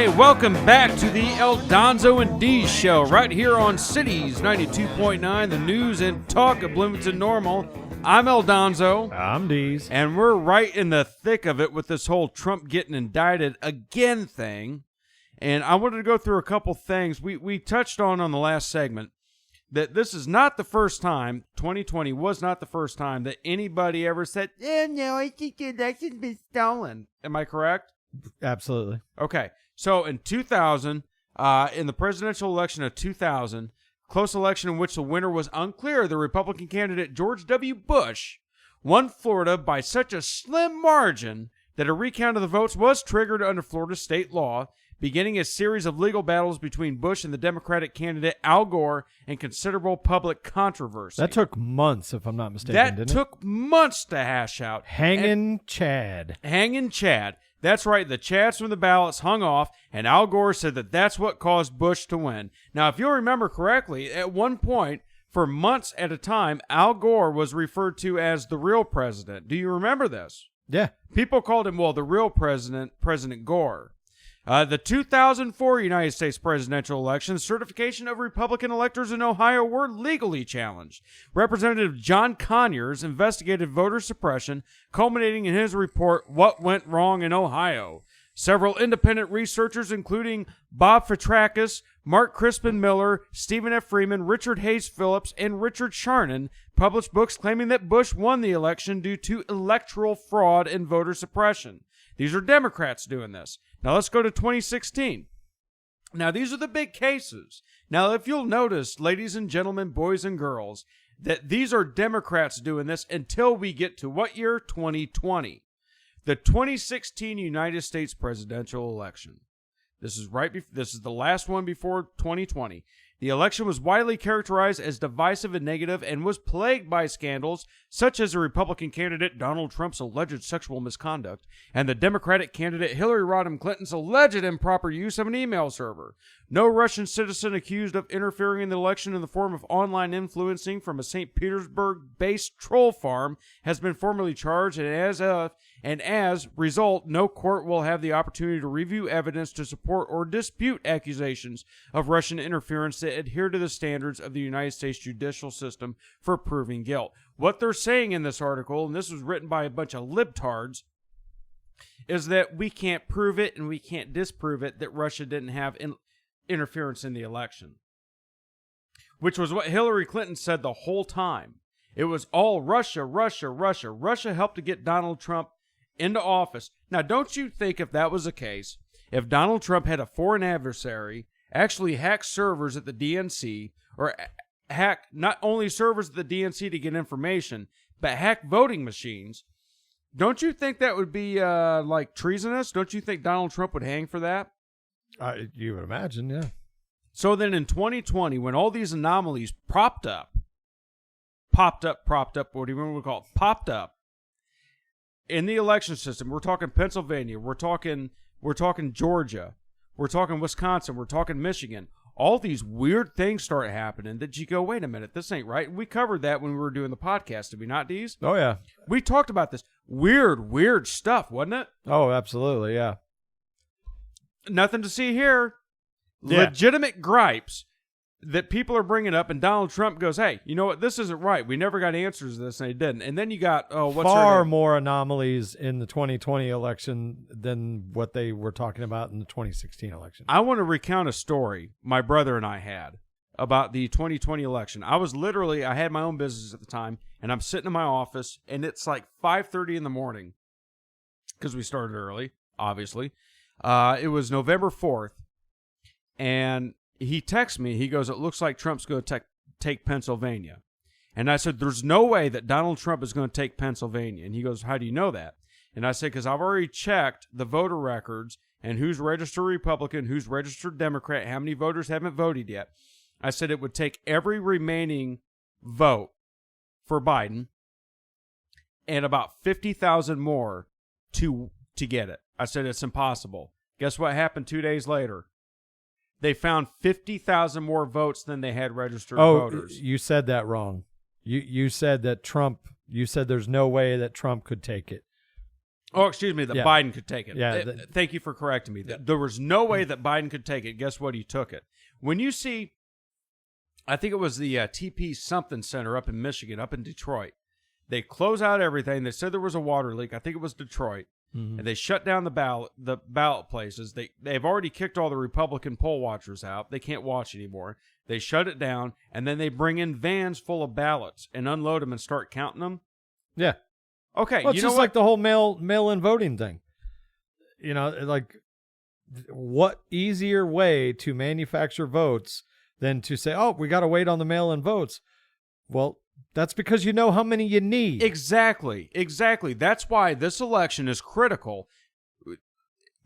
Hey, welcome back to the El Donzo and Deez show right here on Cities 92.9, the news and talk of Bloomington Normal. I'm El Donzo. I'm Deez. And we're right in the thick of it with this whole Trump getting indicted again thing. And I wanted to go through a couple things. We touched on the last segment that this is not the first time, 2020 was not the first time that anybody ever said, no, I think the election's been stolen. Am I correct? Absolutely. Okay. So in 2000, in the presidential election of 2000, close election in which the winner was unclear, the Republican candidate George W. Bush won Florida by such a slim margin that a recount of the votes was triggered under Florida state law, beginning a series of legal battles between Bush and the Democratic candidate Al Gore and considerable public controversy. That took months, if I'm not mistaken, That took months to hash out. Hanging Chad. That's right, the chads from the ballots hung off, and Al Gore said that that's what caused Bush to win. Now, if you'll remember correctly, at one point, for months at a time, Al Gore was referred to as the real president. Do you remember this? Yeah. People called him, the real president, President Gore. The 2004 United States presidential election, certification of Republican electors in Ohio were legally challenged. Representative John Conyers investigated voter suppression, culminating in his report, What Went Wrong in Ohio. Several independent researchers, including Bob Fitrakis, Mark Crispin Miller, Stephen F. Freeman, Richard Hayes Phillips, and Richard Charnon, published books claiming that Bush won the election due to electoral fraud and voter suppression. These are Democrats doing this. Now let's go to 2016. Now these are the big cases. Now if you'll notice, ladies and gentlemen, boys and girls, that these are Democrats doing this until we get to what year? 2020. The 2016 United States presidential election. This is the last one before 2020. The election was widely characterized as divisive and negative and was plagued by scandals such as the Republican candidate Donald Trump's alleged sexual misconduct and the Democratic candidate Hillary Rodham Clinton's alleged improper use of an email server. No Russian citizen accused of interfering in the election in the form of online influencing from a St. Petersburg-based troll farm has been formally charged, and as result, no court will have the opportunity to review evidence to support or dispute accusations of Russian interference that adhere to the standards of the United States judicial system for proving guilt. What they're saying in this article, and this was written by a bunch of libtards, is that we can't prove it and we can't disprove it that Russia didn't have interference in the election, which was what Hillary Clinton said the whole time. It was all Russia, Russia, Russia. Russia helped to get Donald Trump into office. Now, don't you think if that was the case, if Donald Trump had a foreign adversary actually hack servers at the DNC, or hack not only servers at the DNC to get information, but hack voting machines, don't you think that would be like treasonous? Don't you think Donald Trump would hang for that? You would imagine, yeah. So then in 2020, when all these anomalies popped up, whatever we call it, popped up in the election system, we're talking Pennsylvania, we're talking Georgia, we're talking Wisconsin, we're talking Michigan. All these weird things start happening that you go, wait a minute, this ain't right. We covered that when we were doing the podcast, did we not, Deez? Oh, yeah. We talked about this weird stuff, wasn't it? Oh, absolutely, yeah. Nothing to see here. Yeah. Legitimate gripes that people are bringing up, and Donald Trump goes, hey, you know what, this isn't right. We never got answers to this, and they didn't. And then you got, far more anomalies in the 2020 election than what they were talking about in the 2016 election. I want to recount a story my brother and I had about the 2020 election. I had my own business at the time, and I'm sitting in my office, and it's like 5:30 in the morning, because we started early, obviously. It was November 4th, and he texts me. He goes, it looks like Trump's going to take Pennsylvania. And I said, there's no way that Donald Trump is going to take Pennsylvania. And he goes, how do you know that? And I said, because I've already checked the voter records and who's registered Republican, who's registered Democrat, how many voters haven't voted yet. I said it would take every remaining vote for Biden and about 50,000 more to get it. I said it's impossible. Guess what happened 2 days later? They found 50,000 more votes than they had registered voters. You said that wrong. You said that Trump. You said there's no way that Trump could take it. Oh, excuse me, that Yeah. Biden could take it. Yeah, Thank you for correcting me. There was no way that Biden could take it. Guess what? He took it. When you see, I think it was the TP something center up in Michigan, up in Detroit. They close out everything. They said there was a water leak. I think it was Detroit. Mm-hmm. And they shut down the ballot places. They've already kicked all the Republican poll watchers out. They can't watch anymore. They shut it down, and then they bring in vans full of ballots and unload them and start counting them. Yeah. Okay, Well, it's you know just what? like the whole mail-in voting thing. You know, like, what easier way to manufacture votes than to say, oh, we got to wait on the mail-in votes? Well, that's because you know how many you need. Exactly. That's why this election is critical.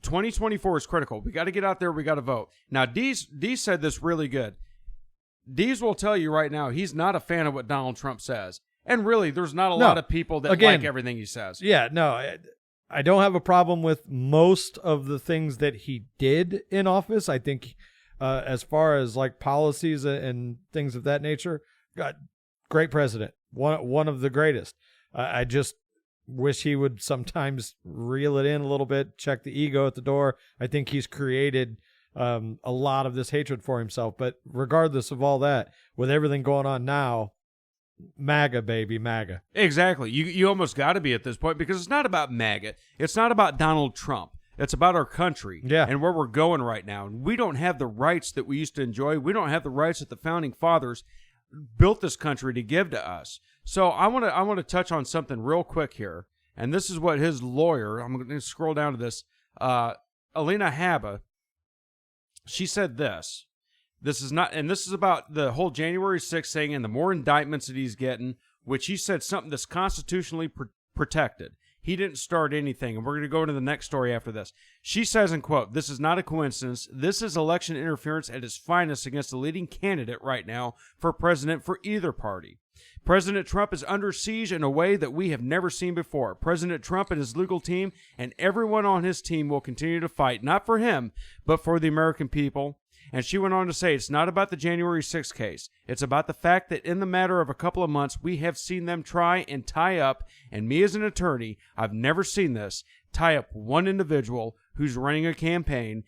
2024 is critical. We got to get out there. We got to vote. Now, Deez said this really good. Deez will tell you right now he's not a fan of what Donald Trump says. And really, there's not a lot of people that like everything he says. Yeah, no, I don't have a problem with most of the things that he did in office. I think as far as like policies and things of that nature, God, great president, one of the greatest. I just wish he would sometimes reel it in a little bit, check the ego at the door. I think he's created a lot of this hatred for himself. But regardless of all that, with everything going on now, MAGA, baby, MAGA. Exactly. You almost got to be at this point because it's not about MAGA. It's not about Donald Trump. It's about our country and where we're going right now. And we don't have the rights that we used to enjoy. We don't have the rights that the founding fathers built this country to give to us. So I want to touch on something real quick here. And this is what his lawyer, I'm going to scroll down to this, Alina Habba, she said this. This is about the whole January 6th thing and the more indictments that he's getting, which he said something that's constitutionally protected. He didn't start anything, and we're going to go into the next story after this. She says, in quote, "This is not a coincidence. This is election interference at its finest against the leading candidate right now for president for either party. President Trump is under siege in a way that we have never seen before. President Trump and his legal team and everyone on his team will continue to fight, not for him, but for the American people." And she went on to say, it's not about the January 6th case. It's about the fact that in the matter of a couple of months, we have seen them try and tie up, and me as an attorney, I've never seen this, tie up one individual who's running a campaign,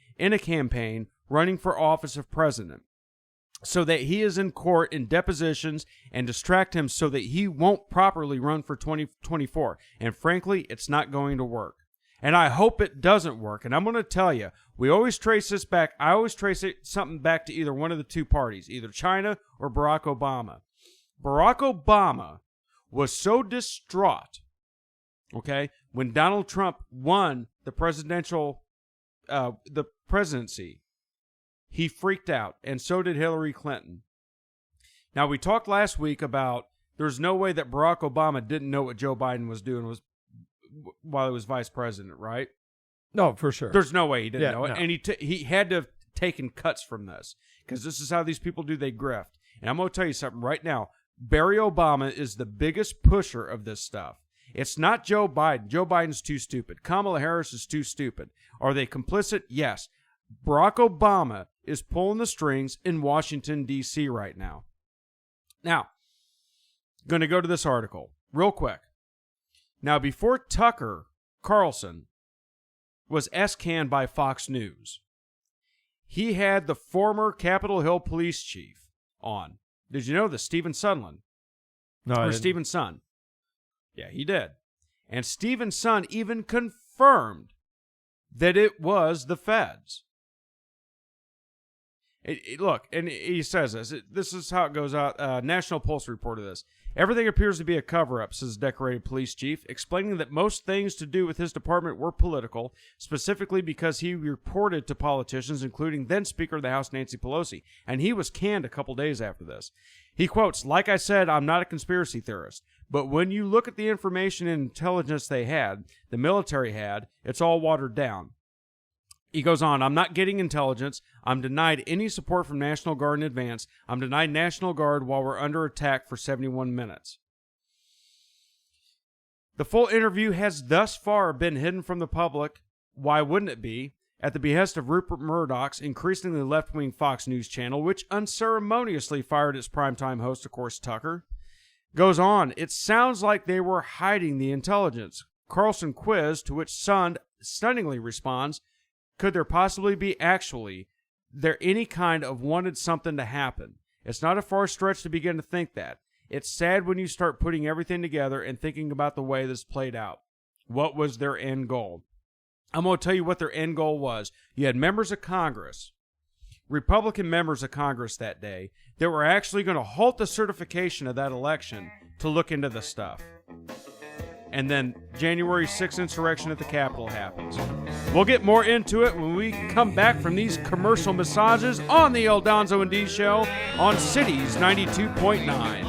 running for office of president, so that he is in court in depositions and distract him so that he won't properly run for 2024. And frankly, it's not going to work. And I hope it doesn't work. And I'm going to tell you, we always trace this back. I always trace something back to either one of the two parties, either China or Barack Obama. Barack Obama was so distraught, okay, when Donald Trump won the presidency, he freaked out, and so did Hillary Clinton. Now, we talked last week about there's no way that Barack Obama didn't know what Joe Biden was doing while he was vice president, right? No, for sure. There's no way he didn't know it. No. And he had to have taken cuts from this because this is how these people do. They grift. And I'm going to tell you something right now. Barry Obama is the biggest pusher of this stuff. It's not Joe Biden. Joe Biden's too stupid. Kamala Harris is too stupid. Are they complicit? Yes. Barack Obama is pulling the strings in Washington, D.C. right now. Now, going to go to this article real quick. Now, before Tucker Carlson was S-canned by Fox News, he had the former Capitol Hill police chief on. Did you know this? Stephen Sondland. No, or Stephen Son. Yeah, he did. And Stephen Son even confirmed that it was the feds. Look, and he says this. This is how it goes out. National Pulse reported this. Everything appears to be a cover-up, says decorated police chief, explaining that most things to do with his department were political, specifically because he reported to politicians, including then-Speaker of the House Nancy Pelosi, and he was canned a couple days after this. He quotes, "Like I said, I'm not a conspiracy theorist, but when you look at the information and intelligence they had, the military had, it's all watered down." He goes on, "I'm not getting intelligence. I'm denied any support from National Guard in advance. I'm denied National Guard while we're under attack for 71 minutes. The full interview has thus far been hidden from the public. Why wouldn't it be? At the behest of Rupert Murdoch's increasingly left-wing Fox News channel, which unceremoniously fired its primetime host, of course, Tucker." Goes on, "It sounds like they were hiding the intelligence. Carlson quiz, to which Sund stunningly responds, could there possibly be actually there any kind of wanted something to happen? It's not a far stretch to begin to think that. It's sad when you start putting everything together and thinking about the way this played out. What was their end goal? I'm going to tell you what their end goal was. You had members of Congress, Republican members of Congress that day, that were actually going to halt the certification of that election to look into the stuff. And then January 6th insurrection at the Capitol happens. We'll get more into it when we come back from these commercial massages on the El Donzo and Deez Show on Cities 92.9.